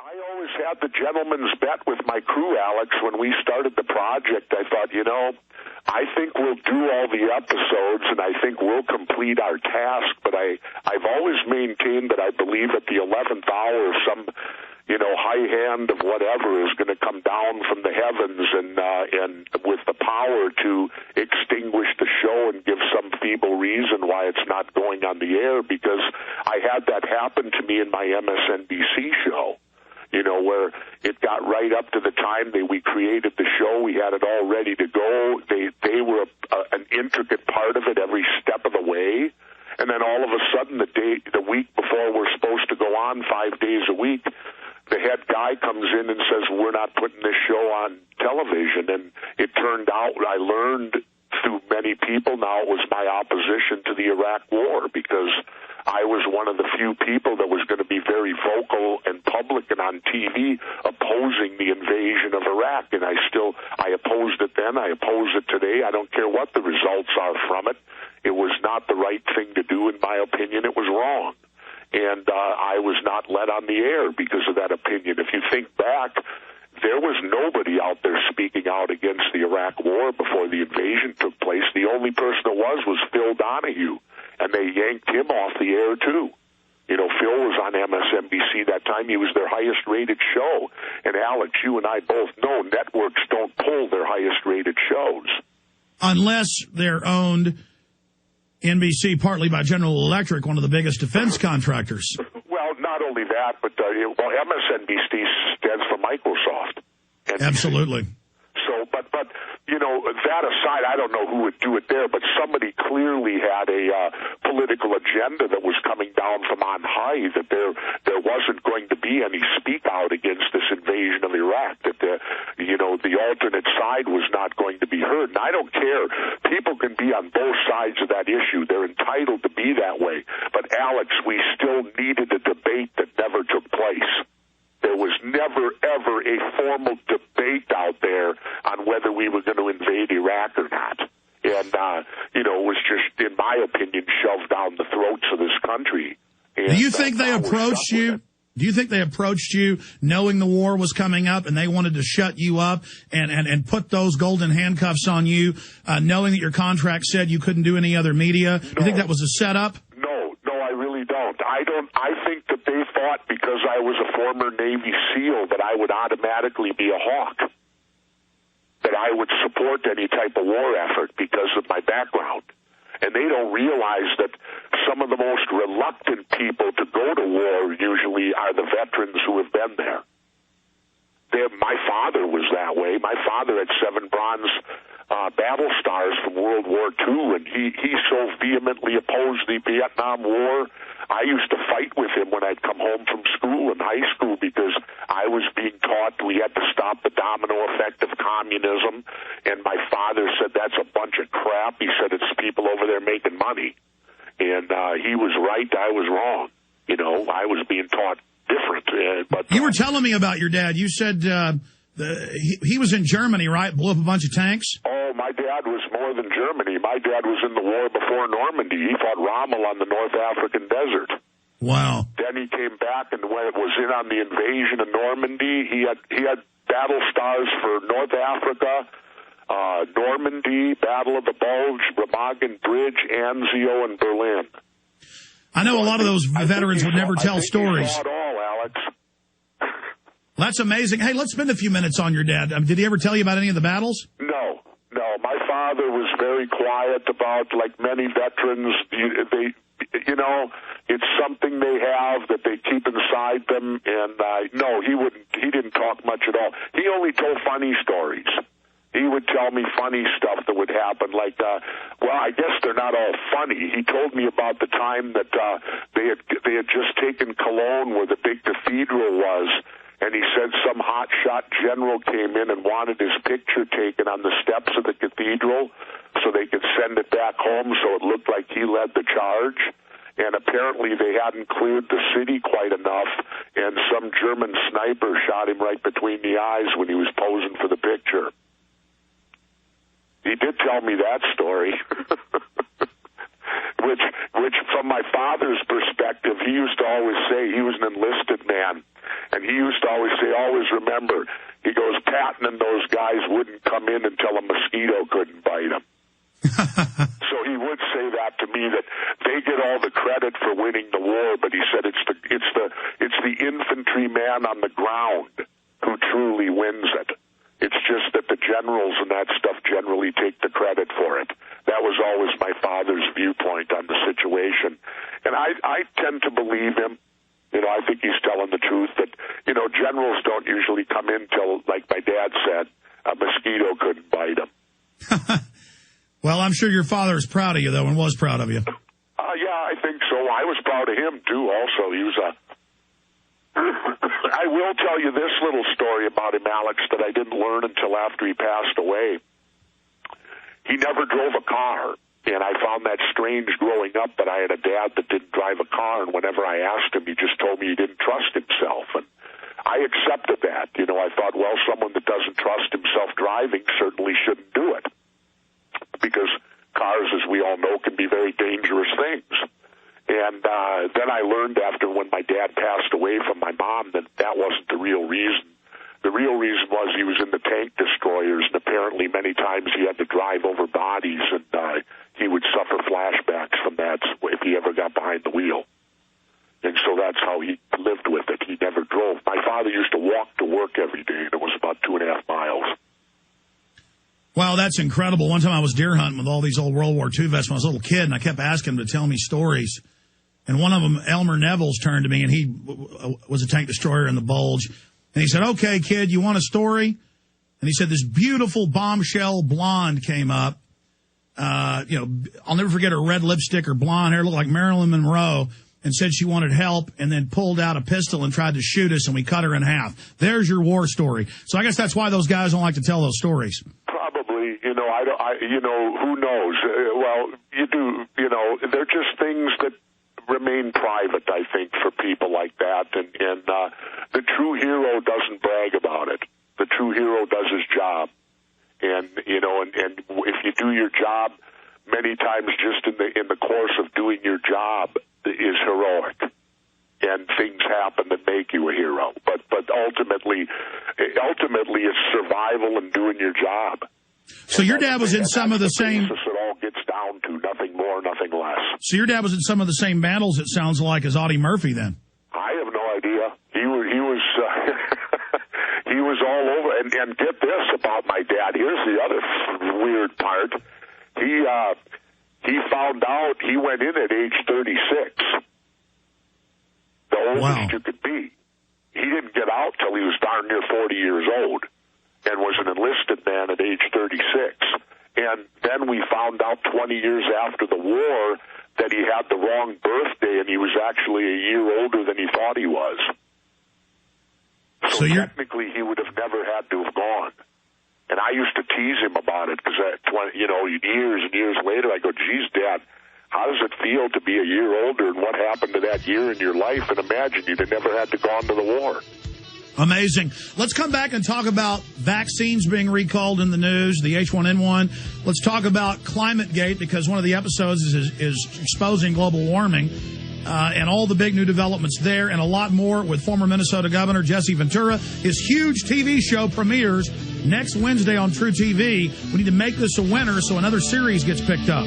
I always had the gentleman's bet with my crew, Alex, when we started the project. I thought, I think we'll do all the episodes, and I think we'll complete our task, but I've always maintained that I believe at the 11th hour some high hand of whatever is going to come down from the heavens and with the power to extinguish the show and give some feeble reason why it's not going on the air, because I had that happen to me in my MSNBC show. Where it got right up to the time that we created the show. We had it all ready to go. They were an intricate part of it every step of the way. And then all of a sudden, the week before we're supposed to go on 5 days a week, the head guy comes in and says, we're not putting this show on television. And it turned out, I learned through many people now, it was my opposition to the Iraq war, because I was one of the few people that was going to be very vocal and public and on TV opposing the invasion of Iraq. And I opposed it then. I oppose it today. I don't care what the results are from it. It was not the right thing to do, in my opinion. It was wrong. And I was not let on the air because of that opinion. If you think back, there was nobody out there speaking out against the Iraq war before the invasion took place. The only person that was Phil Donahue, and they yanked him off the air, too. Phil was on MSNBC that time. He was their highest-rated show. And, Alex, you and I both know networks don't pull their highest-rated shows. Unless they're owned, NBC, partly by General Electric, one of the biggest defense contractors. Well, not only that, but MSNBC stands for Microsoft. And absolutely. So, but that aside, I don't know who would do it there, but somebody clearly had a political agenda that was coming down from on high, that there wasn't going to be any speak out against this invasion of Iraq, that the alternate side was not going to be heard. And I don't care. People can be on both sides of that issue. They're entitled to be that way. But, Alex, we still needed a debate that never took place. There was never, ever a formal debate out there on whether we were going to invade Iraq or not. And, it was just, in my opinion, shoved down the throats of this country. And, do you think they approached you? Do you think they approached you knowing the war was coming up and they wanted to shut you up and put those golden handcuffs on you, knowing that your contract said you couldn't do any other media? Do you think that was a setup? No, I really don't. I think that they thought because I was a former Navy SEAL that I would automatically be a hawk, that I would support any type of war effort because of my background. And they don't realize that some of the most reluctant people to go to war usually are the veterans who have been there. My father was that way. My father had 7 bronze battle stars from World War II, and he so vehemently opposed the Vietnam War. I used to fight with him when I'd come home from school in high school because I was being taught we had to stop the domino effect of communism, and my father said that's a bunch of crap. He said it's people over there making money, and he was right, I was wrong. I was being taught different. But you were telling me about your dad. You said he was in Germany, right? Blew up a bunch of tanks? Oh, my dad was more than Germany. My dad was in the war before Normandy. He fought Rommel on the North African desert. Wow. Then he came back, and when it was in on the invasion of Normandy, he had battle stars for North Africa, Normandy, Battle of the Bulge, Remagen Bridge, Anzio, and Berlin. I know a lot of those veterans would never tell stories. He saw it all, Alex. That's amazing. Hey, let's spend a few minutes on your dad. Did he ever tell you about any of the battles? No. My father was very quiet about, like many veterans, it's something they have that they keep inside them. And no, he didn't talk much at all. He only told funny stories. He would tell me funny stuff that would happen, like, I guess they're not all funny. He told me about the time that they had just taken Cologne, where the big cathedral was, and he said some hotshot general came in and wanted his picture taken on the steps of the cathedral so they could send it back home so it looked like he led the charge. And apparently they hadn't cleared the city quite enough, and some German sniper shot him right between the eyes when he was posing for the picture. He did tell me that story. which from my father's perspective, he used to always say, he was an enlisted man, and he used to always say, always remember, he goes, Patton and those guys wouldn't come in until a mosquito couldn't bite them. So he would say that to me, that they get all the credit for winning the war, but he said it's the infantryman on the ground who truly wins it. It's just that the generals and that stuff generally take the credit for it. That was always my father's viewpoint on the situation. And I tend to believe him. You know, I think he's telling the truth that, you know, generals don't usually come in till, like my dad said, a mosquito couldn't bite him. Well, I'm sure your father is proud of you, though, and was proud of you. Yeah, I think so. I was proud of him, too, also. He was I will tell you this little story about him, Alex, that I didn't learn until after he passed away. He never drove a car, and I found that strange growing up that I had a dad that didn't drive a car, and whenever I asked him, he just told me he didn't trust himself, and I accepted that. You know, I thought, well, someone that doesn't trust himself driving certainly shouldn't do it, because cars, as we all know, can be very dangerous things. And then I learned after when my dad passed away from my mom that that wasn't the real reason. The real reason was he was in the tank destroyers, and apparently many times he had to drive over bodies, and he would suffer flashbacks from that if he ever got behind the wheel. And so that's how he lived with it. He never drove. My father used to walk to work every day, and it was about 2.5 miles. Wow, that's incredible. One time I was deer hunting with all these old World War II vets when I was a little kid, and I kept asking them to tell me stories. And one of them, Elmer Neville's, turned to me, and he was a tank destroyer in the Bulge. And he said, okay, kid, you want a story? And he said this beautiful bombshell blonde came up. You know, I'll never forget her red lipstick, her blonde hair, looked like Marilyn Monroe, and said she wanted help, and then pulled out a pistol and tried to shoot us, and we cut her in half. There's your war story. So I guess that's why those guys don't like to tell those stories. Probably, you know, you know, who knows? Well, you do, you know, they're just things that remain private, I think, for people like that. And the true hero doesn't brag about it. The true hero does his job. And, you know, and if you do your job, many times just in the course of doing your job is heroic. And things happen that make you a hero. But ultimately it's survival and doing your job. So your dad was in some of the same... It all gets down to nothing more, nothing less. So your dad was in some of the same battles, it sounds like, as Audie Murphy, then. I have no idea. He was he was all over. And get this about my dad. Here's the other weird part. He found out he went in at age 36. The oldest you could be. He didn't get out till he was darn near 40 years old, and was an enlisted man at age 36. And then we found out 20 years after the war that he had the wrong birthday, and he was actually a year older than he thought he was. So technically, he would have never had to have gone. And I used to tease him about it, because, you know, years and years later, I go, geez, Dad, how does it feel to be a year older, and what happened to that year in your life? And imagine you'd have never had to go on to the war. Amazing. Let's come back and talk about vaccines being recalled in the news, the H1N1. Let's talk about ClimateGate, because one of the episodes is exposing global warming, and all the big new developments there, and a lot more with former Minnesota Governor Jesse Ventura. His huge TV show premieres next Wednesday on Trutv. We need to make this a winner so another series gets picked up.